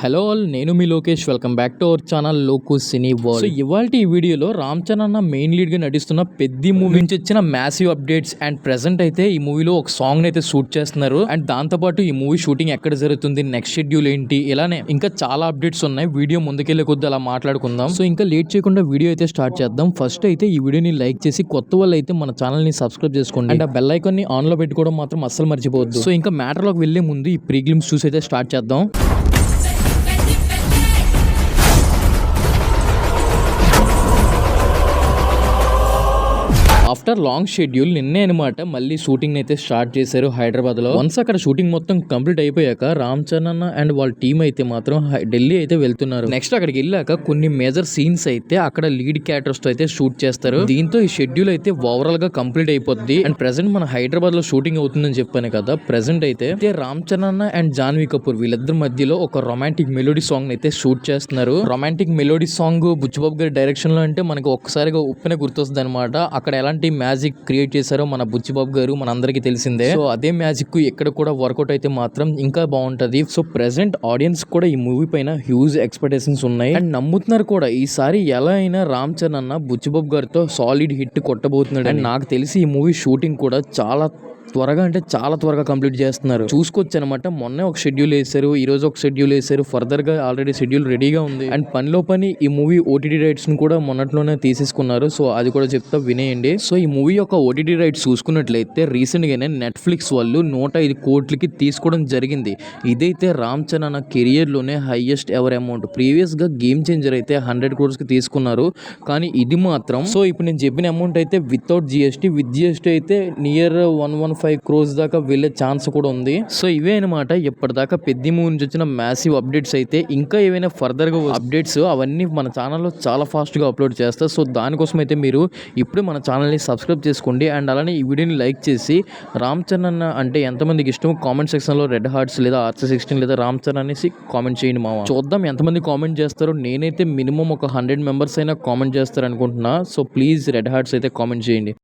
Hello all, నేను మీ Lokesh. Welcome back to our channel లోకు సినీ వరల్డ్. సో ఇవాళ ఈ వీడియోలో రామ్ చరణ్ అన్న మెయిన్ లీడ్ గా నటిస్తున్న పెద్ది మూవీ నుంచి వచ్చిన మ్యాసివ్ అప్డేట్స్ అండ్ ప్రెసెంట్ అయితే ఈ మూవీలో ఒక సాంగ్ అయితే షూట్ చేస్తున్నారు. అండ్ దాంతో పాటు ఈ మూవీ షూటింగ్ ఎక్కడ జరుగుతుంది, నెక్స్ట్ షెడ్యూల్ ఏంటి, ఇలానే ఇంకా చాలా అప్డేట్స్ ఉన్నాయి. వీడియో ముందుకెళ్లే కొద్ది అలా మాట్లాడుకుందాం. సో ఇంకా లేట్ చేయకుండా వీడియో అయితే స్టార్ట్ చేద్దాం. ఫస్ట్ అయితే ఈ వీడియోని లైక్ చేసి కొత్త వాళ్ళు అయితే మన ఛానల్ ని సబ్స్క్రైబ్ చేసుకోండి. అండ్ ఆ బెల్ ఐకాన్ ని ఆన్ లో పెట్టుకోవడం మాత్రం అస్సలు మర్చిపోవద్దు. సో ఇంకా మ్యాటర్ లోకి వెళ్లే ముందు ఈ ప్రీ గ్లిమ్స్ చూసి అయితే స్టార్ట్ చేద్దాం. ఆఫ్టర్ లాంగ్ షెడ్యూల్ నిన్నే అనమాట మళ్ళీ షూటింగ్ అయితే స్టార్ట్ చేశారు హైదరాబాద్ లో. వన్స్ అక్కడ షూటింగ్ మొత్తం కంప్లీట్ అయిపోయాక రామ్ చరణ్ అన్న అండ్ వాళ్ళ టీం అయితే మాత్రం ఢిల్లీ అయితే వెళ్తున్నారు. నెక్స్ట్ అక్కడికి వెళ్ళాక కొన్ని మేజర్ సీన్స్ అయితే అక్కడ లీడ్ క్యారెక్టర్స్ తో అయితే షూట్ చేస్తారు. దీంతో ఈ షెడ్యూల్ అయితే ఓవరాల్ గా కంప్లీట్ అయిపోద్ది. అండ్ ప్రెసెంట్ మన హైదరాబాద్ లో షూటింగ్ అవుతుందని చెప్పాను కదా. ప్రెసెంట్ అయితే రామ్ చరణ్ అన్న అండ్ జాన్వీ కపూర్ వీళ్ళిద్దరి మధ్యలో ఒక రొమాంటిక్ మెలోడీ సాంగ్ అయితే షూట్ చేస్తున్నారు. రొమాంటిక్ మెలోడీ సాంగ్ బుచ్చిబాబు గారి డైరెక్షన్ లో అంటే మనకి ఒక్కసారిగా ఉప్పెన గుర్తొస్తుంది అనమాట. అక్కడ ఎలాంటి మ్యాజిక్ క్రియేట్ చేశారో మన బుచ్చిబాబు గారు మన అందరికి తెలిసిందే. సో అదే మ్యాజిక్ ఇక్కడ కూడా వర్కౌట్ అయితే మాత్రం ఇంకా బాగుంటది. సో ప్రెసెంట్ ఆడియన్స్ కూడా ఈ మూవీ పైన హ్యూజ్ ఎక్స్పెక్టేషన్స్ ఉన్నాయి అండ్ నమ్ముతున్నారు కూడా. ఈసారి ఎలా అయినా రామ్ చరణ్ అన్న బుచ్చిబాబు గారితో సాలిడ్ హిట్ కొట్టబోతున్నాడు. అండ్ నాకు తెలిసి ఈ మూవీ షూటింగ్ కూడా చాలా త్వరగా కంప్లీట్ చేస్తున్నారు. చూసుకోవచ్చు అనమాట. మొన్నే ఒక షెడ్యూల్ వేశారు, ఈ రోజు ఒక షెడ్యూల్ వేశారు, ఫర్దర్ గా ఆల్రెడీ షెడ్యూల్ రెడీగా ఉంది. అండ్ పనిలో పని ఈ మూవీ ఓటీటీ రైట్స్ ను కూడా మొన్నట్లోనే తీసేసుకున్నారు. సో అది కూడా చెప్తా వినేయండి. సో ఈ మూవీ యొక్క ఓటీటీ రైట్స్ చూసుకున్నట్లయితే రీసెంట్ గానే నెట్ఫ్లిక్స్ వాళ్ళు 105 కోట్లకి తీసుకోవడం జరిగింది. ఇదైతే రామ్ చరణ్ అన్న కెరియర్ లోనే హైయెస్ట్ ఎవర్ అమౌంట్. ప్రీవియస్ గా గేమ్ చేంజర్ అయితే 100 crores కి తీసుకున్నారు. కానీ ఇది మాత్రం సో ఇప్పుడు నేను చెప్పిన అమౌంట్ అయితే వితౌట్ జిఎస్టీ, విత్ జిఎస్టీ అయితే నియర్ 115 crores దాకా వెళ్ళే ఛాన్స్ కూడా ఉంది. సో ఇవే అనమాట ఇప్పటిదాకా పెద్ద మూవీ నుంచి వచ్చిన మ్యాసివ్ అప్డేట్స్. అయితే ఇంకా ఏవైనా ఫర్దర్ గా అప్డేట్స్ అవన్నీ మన ఛానల్లో చాలా ఫాస్ట్ గా అప్లోడ్ చేస్తా. సో దానికోసం అయితే మీరు ఇప్పుడు మన ఛానల్ని సబ్స్క్రైబ్ చేసుకోండి. అండ్ అలానే ఈ వీడియోని లైక్ చేసి రామ్ చరణ్ అన్న అంటే ఎంతమందికి ఇష్టం కామెంట్ సెక్షన్ లో రెడ్ హార్ట్స్ లేదా RC16 లేదా రామ్ చరణ్ అనేసి కామెంట్ చేయండి మామ. చూద్దాం ఎంతమంది కామెంట్ చేస్తారో. నేనైతే మినిమం ఒక 100 members అయినా కామెంట్ చేస్తారు అనుకుంటున్నా. సో ప్లీజ్ రెడ్ హార్ట్స్ అయితే కామెంట్ చేయండి.